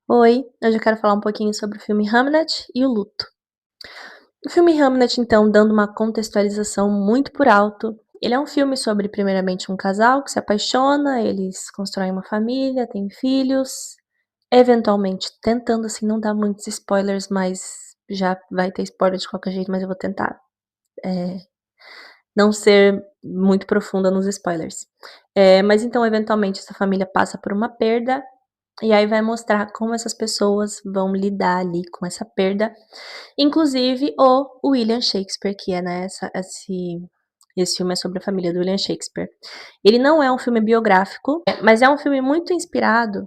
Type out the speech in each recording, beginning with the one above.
Oi, hoje eu quero falar um pouquinho sobre o filme Hamnet e o luto. O filme Hamnet, então, dando uma contextualização muito por alto, ele é um filme sobre, primeiramente, um casal que se apaixona, eles constroem uma família, têm filhos, eventualmente, tentando, assim, não dar muitos spoilers, mas já vai ter spoiler de qualquer jeito, mas eu vou tentar, eh, não ser muito profunda nos spoilers. Mas então, eventualmente, essa família passa por uma perda, e aí vai mostrar como essas pessoas vão lidar ali com essa perda. Inclusive o William Shakespeare, que é, né, esse filme é sobre a família do William Shakespeare. Ele não é um filme biográfico, mas é um filme muito inspirado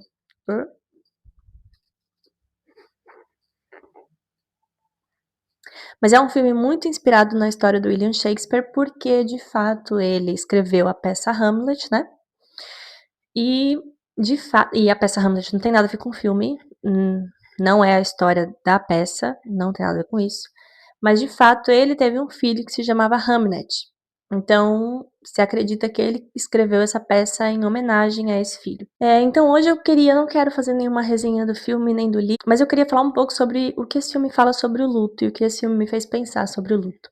hã? Mas é um filme muito inspirado na história do William Shakespeare, porque de fato ele escreveu a peça Hamlet, né, e e a peça Hamlet não tem nada a ver com o filme, não é a história da peça, não tem nada a ver com isso, mas de fato ele teve um filho que se chamava Hamnet. Então, se acredita que ele escreveu essa peça em homenagem a esse filho. Então hoje eu não quero fazer nenhuma resenha do filme nem do livro, mas eu queria falar um pouco sobre o que esse filme fala sobre o luto e o que esse filme me fez pensar sobre o luto.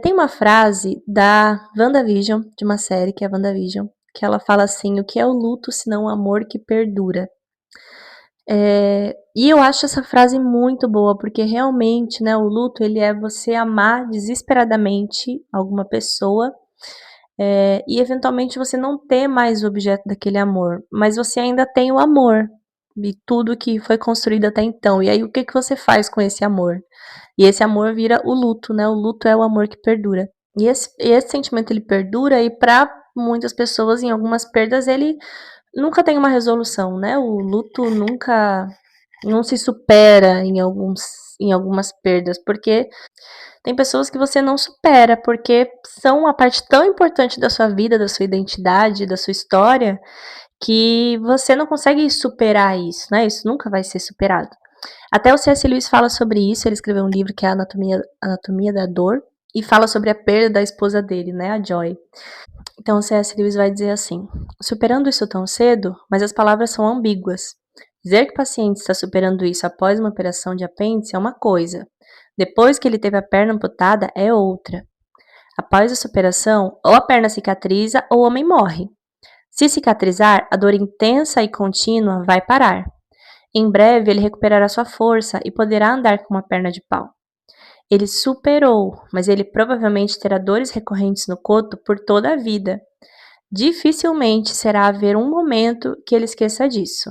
Tem uma frase da WandaVision, de uma série que é WandaVision, que ela fala assim: "O que é o luto senão o amor que perdura?". E eu acho essa frase muito boa, porque realmente, né, o luto ele é você amar desesperadamente alguma pessoa, e eventualmente você não ter mais o objeto daquele amor, mas você ainda tem o amor, e tudo que foi construído até então. E aí o que que você faz com esse amor? E esse amor vira o luto, né, o luto é o amor que perdura. E esse sentimento ele perdura e para muitas pessoas, em algumas perdas, ele nunca tem uma resolução, né, o luto nunca não se supera em algumas perdas, porque tem pessoas que você não supera, porque são uma parte tão importante da sua vida, da sua identidade, da sua história, que você não consegue superar isso, né, isso nunca vai ser superado. Até o C.S. Lewis fala sobre isso, ele escreveu um livro que é a Anatomia da Dor, e fala sobre a perda da esposa dele, né, a Joy. Então o C.S. Lewis vai dizer assim: superando isso tão cedo, mas as palavras são ambíguas. Dizer que o paciente está superando isso após uma operação de apêndice é uma coisa. Depois que ele teve a perna amputada é outra. Após essa operação, ou a perna cicatriza ou o homem morre. Se cicatrizar, a dor intensa e contínua vai parar. Em breve ele recuperará sua força e poderá andar com uma perna de pau. Ele superou, mas ele provavelmente terá dores recorrentes no coto por toda a vida. Dificilmente será haver um momento que ele esqueça disso.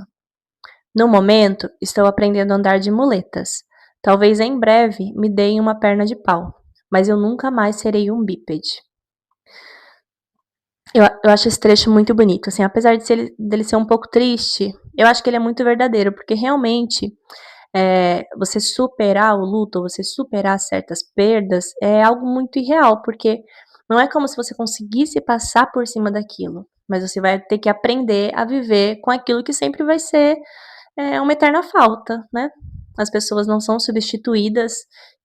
No momento, estou aprendendo a andar de muletas. Talvez em breve me deem uma perna de pau, mas eu nunca mais serei um bípede. Eu acho esse trecho muito bonito, assim, apesar dele ser um pouco triste, eu acho que ele é muito verdadeiro, porque realmente, você superar o luto, ou você superar certas perdas, é algo muito irreal, porque não é como se você conseguisse passar por cima daquilo, mas você vai ter que aprender a viver com aquilo que sempre vai ser uma eterna falta, né. As pessoas não são substituídas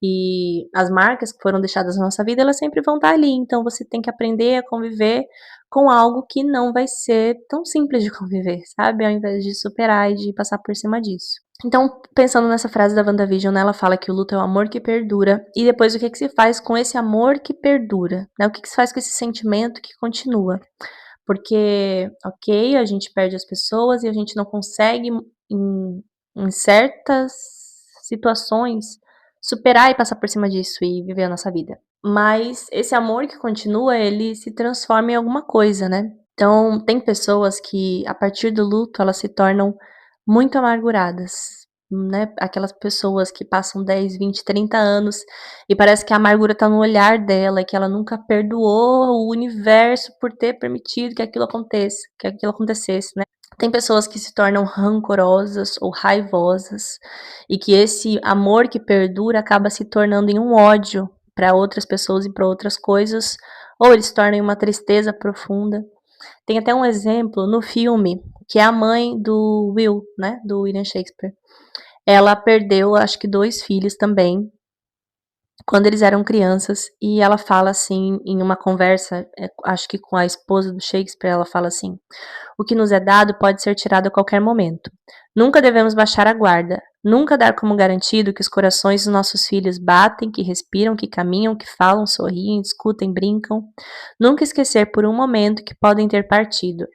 e as marcas que foram deixadas na nossa vida, elas sempre vão estar ali, então você tem que aprender a conviver com algo que não vai ser tão simples de conviver, sabe, ao invés de superar e de passar por cima disso. Então, pensando nessa frase da WandaVision, né, ela fala que o luto é o amor que perdura, e depois o que que se faz com esse amor que perdura, né, o que que se faz com esse sentimento que continua. Porque, ok, a gente perde as pessoas e a gente não consegue em certas situações superar e passar por cima disso e viver a nossa vida. Mas esse amor que continua, ele se transforma em alguma coisa, né. Então, tem pessoas que a partir do luto elas se tornam muito amarguradas, né, aquelas pessoas que passam 10, 20, 30 anos e parece que a amargura tá no olhar dela e que ela nunca perdoou o universo por ter permitido que aquilo acontecesse, né. Tem pessoas que se tornam rancorosas ou raivosas e que esse amor que perdura acaba se tornando em um ódio para outras pessoas e para outras coisas, ou ele se torna em uma tristeza profunda. Tem até um exemplo no filme, que é a mãe do Will, né, do William Shakespeare. Ela perdeu acho que 2 filhos também, quando eles eram crianças, e ela fala assim, em uma conversa, acho que com a esposa do Shakespeare, ela fala assim: o que nos é dado pode ser tirado a qualquer momento. Nunca devemos baixar a guarda. Nunca dar como garantido que os corações dos nossos filhos batem, que respiram, que caminham, que falam, sorriem, discutem, brincam. Nunca esquecer por um momento que podem ter partido.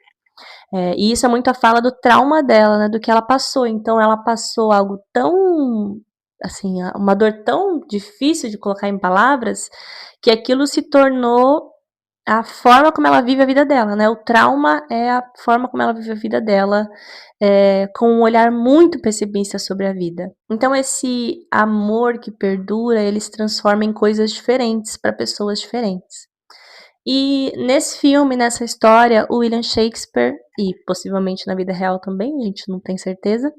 E isso é muito a fala do trauma dela, né, do que ela passou. Então ela passou algo tão, assim, uma dor tão difícil de colocar em palavras, que aquilo se tornou a forma como ela vive a vida dela, né, o trauma é a forma como ela vive a vida dela, com um olhar muito pessimista sobre a vida. Então esse amor que perdura, ele se transforma em coisas diferentes para pessoas diferentes. E nesse filme, nessa história, o William Shakespeare, e possivelmente na vida real também, a gente não tem certeza,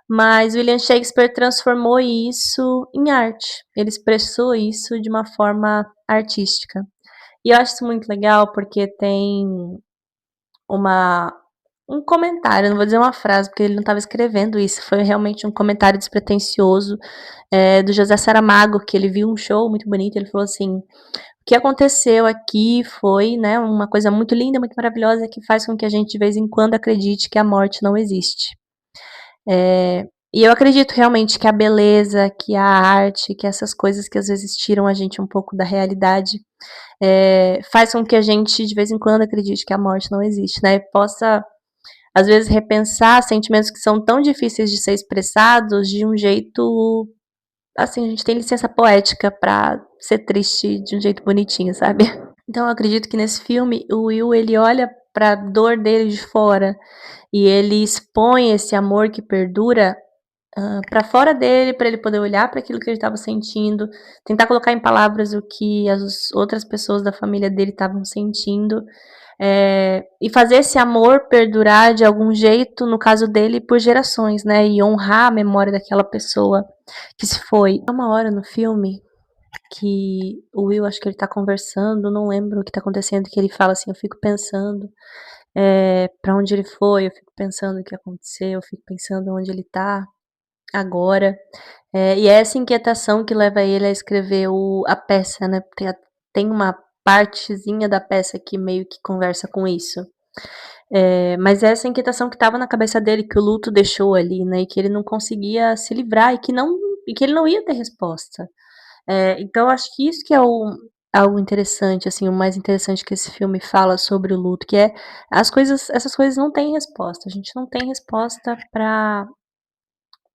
mas William Shakespeare transformou isso em arte. Ele expressou isso de uma forma artística. E eu acho isso muito legal porque tem uma um comentário, não vou dizer uma frase, porque ele não estava escrevendo isso, foi realmente um comentário despretensioso, do José Saramago, que ele viu um show muito bonito, ele falou assim: "O que aconteceu aqui foi, né, uma coisa muito linda, muito maravilhosa, que faz com que a gente de vez em quando acredite que a morte não existe". E eu acredito realmente que a beleza, que a arte, que essas coisas que às vezes tiram a gente um pouco da realidade, faz com que a gente de vez em quando acredite que a morte não existe, né, e possa às vezes repensar sentimentos que são tão difíceis de ser expressados de um jeito, assim, a gente tem licença poética pra ser triste de um jeito bonitinho, sabe. Então eu acredito que nesse filme o Will ele olha pra dor dele de fora, e ele expõe esse amor que perdura, pra fora dele, pra ele poder olhar pra aquilo que ele estava sentindo, tentar colocar em palavras o que as outras pessoas da família dele estavam sentindo, e fazer esse amor perdurar de algum jeito, no caso dele, por gerações, né, e honrar a memória daquela pessoa que se foi. Há uma hora no filme que o Will, acho que ele tá conversando, não lembro o que tá acontecendo, que ele fala assim: "Eu fico pensando, pra onde ele foi, eu fico pensando o que aconteceu, eu fico pensando onde ele tá agora". E é essa inquietação que leva ele a escrever a peça, né, tem uma partezinha da peça que meio que conversa com isso. Mas essa inquietação que estava na cabeça dele, que o luto deixou ali, né, e que ele não conseguia se livrar e que ele não ia ter resposta. Então eu acho que isso que é algo interessante, assim, o mais interessante que esse filme fala sobre o luto, que é essas coisas não têm resposta, a gente não tem resposta para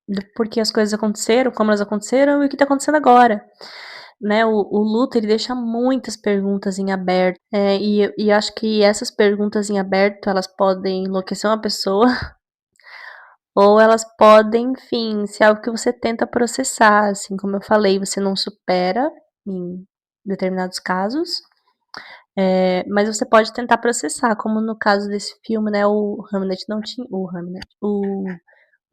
do porquê as coisas aconteceram, como elas aconteceram e o que tá acontecendo agora, né. O luto ele deixa muitas perguntas em aberto, e acho que essas perguntas em aberto elas podem enlouquecer uma pessoa, ou elas podem, enfim, ser algo que você tenta processar, assim, como eu falei, você não supera em determinados casos, mas você pode tentar processar, como no caso desse filme, né, o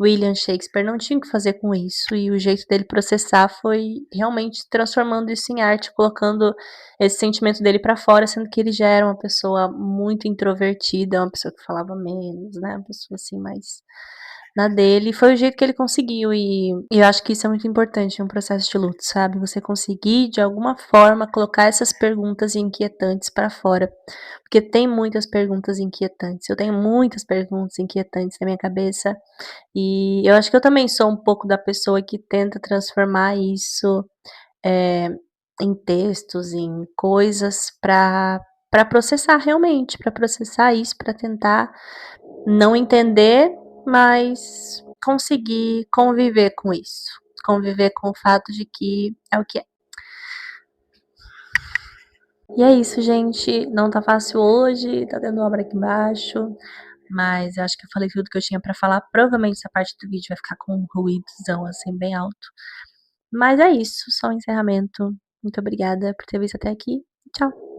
William Shakespeare não tinha o que fazer com isso, e o jeito dele processar foi realmente transformando isso em arte, colocando esse sentimento dele pra fora, sendo que ele já era uma pessoa muito introvertida, uma pessoa que falava menos, né, uma pessoa, assim, mais na dele, e foi o jeito que ele conseguiu, e eu acho que isso é muito importante em um processo de luto, sabe, você conseguir de alguma forma colocar essas perguntas inquietantes pra fora, porque tem muitas perguntas inquietantes, eu tenho muitas perguntas inquietantes na minha cabeça, e eu acho que eu também sou um pouco da pessoa que tenta transformar isso, eh, em textos, em coisas pra processar realmente, pra processar isso, pra tentar não entender, mas conseguir conviver com isso, conviver com o fato de que é o que é. E é isso, gente, não tá fácil hoje, tá tendo obra aqui embaixo, mas eu acho que eu falei tudo que eu tinha pra falar, provavelmente essa parte do vídeo vai ficar com um ruídozão, assim, bem alto. Mas é isso, só um encerramento. Muito obrigada por ter visto até aqui. Tchau.